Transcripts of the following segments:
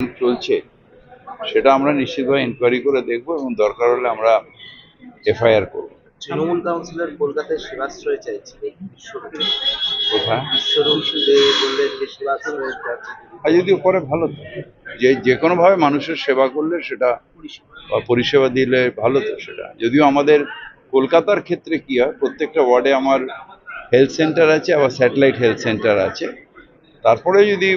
চলছে সেটা আমরা নিশ্চিতভাবে ইনকোয়ারি করে দেখব এবং দরকার হলে আমরা এফআইআর করব। তৃণমূল কাউন্সিলর কলকাতায় সেবাশ্রয় চাইছিলেন কোথায় বিশ্বরূপ দে বললেন যে সেবাশ্রয় চাইছে। আর যদি করে ভালো তো, যে কোনোভাবে মানুষের সেবা করলে সেটা বা পরিষেবা দিলে ভালো তো। সেটা যদিও আমাদের কলকাতার ক্ষেত্রে কি হয়, প্রত্যেকটা ওয়ার্ডে আমার হেলথ সেন্টার আছে, আবার স্যাটেলাইট হেলথ সেন্টার আছে। তারপরে যদি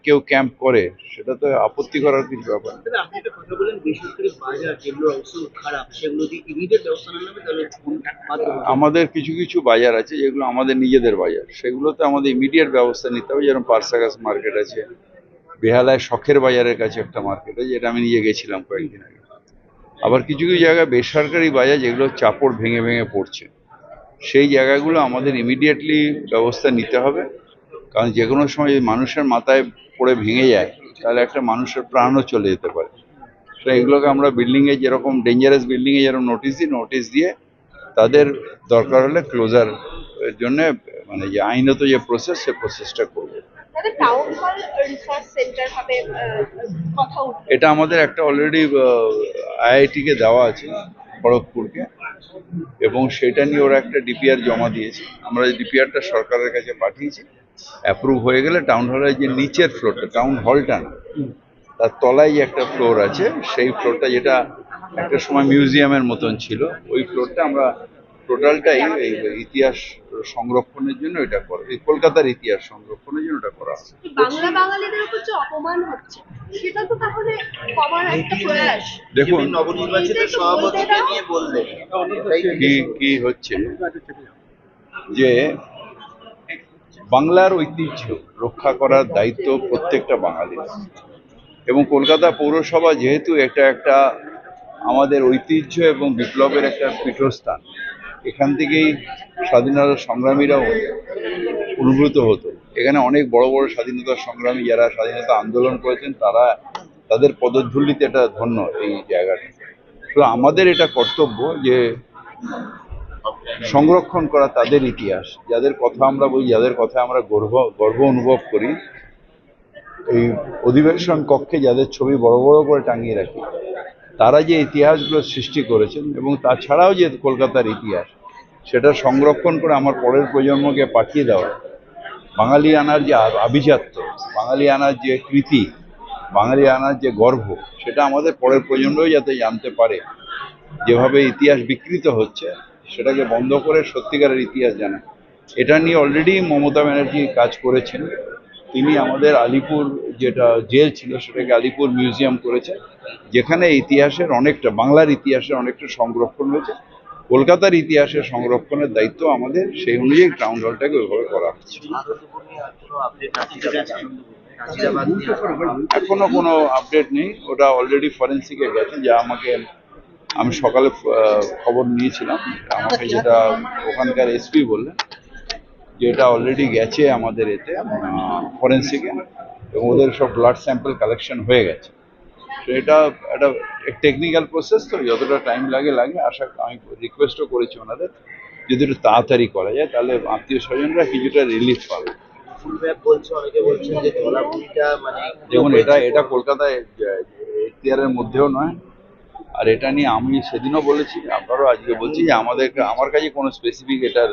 কেউ ক্যাম্প করে সেটা তো আপত্তি করার কিছু ব্যাপার না। আপনি একটা কথা বলেন, বেসরকারি বাজার যেগুলো অবস্থা খারাপ সেগুলো দিয়ে ইমিডিয়েট ব্যবস্থা না নেবে তাহলে আমাদের কিছু কিছু বাজার আছে যেগুলো আমাদের নিজেদের বাজার, সেগুলোতে আমাদের ইমিডিয়েট ব্যবস্থা নিতে হবে। যেরকম পার্সাগাস মার্কেট আছে, বেহালায় শখের বাজারের কাছে একটা মার্কেট আছে, যেটা আমি নিজে গেছিলাম কয়েকদিন আগে। আবার কিছু কিছু জায়গায় বেসরকারি বাজার যেগুলো চাপড় ভেঙে ভেঙে পড়ছে, সেই জায়গাগুলো আমাদের ইমিডিয়েটলি ব্যবস্থা নিতে হবে। কারণ যে কোনো সময় যদি মানুষের মাথায় পড়ে ভেঙে যায় তাহলে একটা মানুষের প্রাণও চলে যেতে পারে। তো এগুলোকে আমরা বিল্ডিংয়ে যেরকম ডেঞ্জারাস বিল্ডিংয়ে যেরকম নোটিশ দিয়ে তাদের দরকার হলে ক্লোজার এর জন্য মানে যে আইনত যে প্রসেস, সে প্রসেসটা করবে। এটা আমাদের একটা অলরেডি আইআইটি কে দেওয়া আছে, খড়গপুরকে, এবং সেটা নিয়ে ওরা একটা ডিপিআর জমা দিয়েছে। আমরা ডিপিআরটা সরকারের কাছে পাঠিয়েছি। অ্যাপ্রুভ হয়ে গেলে টাউন হলের যে নিচের ফ্লোরটা, টাউন হলটা না, তার তলায় যে একটা ফ্লোর আছে, সেই ফ্লোরটা যেটা একটা সময় মিউজিয়ামের মতন ছিল, ওই ফ্লোরটা আমরা টোটালটাই এই ইতিহাস সংরক্ষণের জন্য এটা করা, এই কলকাতার ইতিহাস সংরক্ষণের জন্য এটা করা হবে। বাংলা বাঙালিদের উপর যে অপমান হচ্ছে সেটা তো তাহলে কমার একটা প্রয়াস। দেখুন নবনির্বাচিত সভাপতিকে নিয়ে বললেন কি হচ্ছে যে বাংলার ঐতিহ্য রক্ষা করার দায়িত্ব প্রত্যেকটা বাঙালির, এবং কলকাতা পৌরসভা যেহেতু এটা একটা আমাদের ঐতিহ্য এবং বিপ্লবের একটা পীঠস্থান, এখান থেকেই স্বাধীনতা সংগ্রামীরাও উদ্ভূত হতো। এখানে অনেক বড় বড় স্বাধীনতা সংগ্রামী যারা স্বাধীনতা আন্দোলন করেছেন, তাদের পদধূলিতে এটা ধন্য এই জায়গাটা। তো আমাদের এটা কর্তব্য যে সংরক্ষণ করা তাদের ইতিহাস, যাদের কথা আমরা বলি, যাদের কথা আমরা গর্ব অনুভব করি। এই অধিবেশন কক্ষে যাদের ছবি বড় বড় করে টাঙিয়ে রাখি, তারা যে ইতিহাসগুলো সৃষ্টি করেছেন এবং তাছাড়াও যে কলকাতার ইতিহাস, সেটা সংরক্ষণ করে আমার পরের প্রজন্মকে পাঠিয়ে দেওয়া, বাঙালি আনার যে আভিজাত্য, বাঙালি আনার যে কৃতি, বাঙালি আনার যে গর্ব, সেটা আমাদের পরের প্রজন্মই যাতে জানতে পারে। যেভাবে ইতিহাস বিকৃত হচ্ছে সেটাকে বন্ধ করে সত্যিকারের ইতিহাস জানা, এটা নিয়ে অলরেডি মমতা ব্যানার্জি কাজ করেছেন। তিনি আমাদের আলিপুর যেটা জেল ছিল সেটাকে আলিপুর মিউজিয়াম করেছেন, যেখানে ইতিহাসের অনেকটা, বাংলার ইতিহাসের অনেকটা সংরক্ষণ হয়েছে। কলকাতার ইতিহাসের সংরক্ষণের দায়িত্ব আমাদের, সেই অনুযায়ী টাউন হলটাকে ওইভাবে করা হচ্ছে। এখনো কোনো আপডেট নেই, ওটা অলরেডি ফরেন্সিকে গেছে। যা আমি সকালে খবর নিয়েছিলাম, আমাকে যেটা ওখানকার এসপি বললেন যে এটা অলরেডি গেছে আমাদের এতে ফরেন্সিকে, এবং ওদের সব ব্লাড স্যাম্পল কালেকশন হয়ে গেছে। তো এটা একটা টেকনিক্যাল প্রসেস, তো যতটা টাইম লাগে আমি রিকোয়েস্টও করেছি ওনাদের, যদি একটু তাড়াতাড়ি করা যায় তাহলে আত্মীয় স্বজনরা কিছুটা রিলিফ পাবে। যেমন এটা কলকাতায় এখতিয়ারের মধ্যেও নয়, আর এটা নিয়ে আমি সেদিনও বলেছি, আপনারও আজকে বলছি যে আমার কাছে কোনো স্পেসিফিক এটার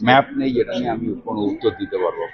ম্যাপ নেই যেটা নিয়ে আমি কোনো উত্তর দিতে পারবো।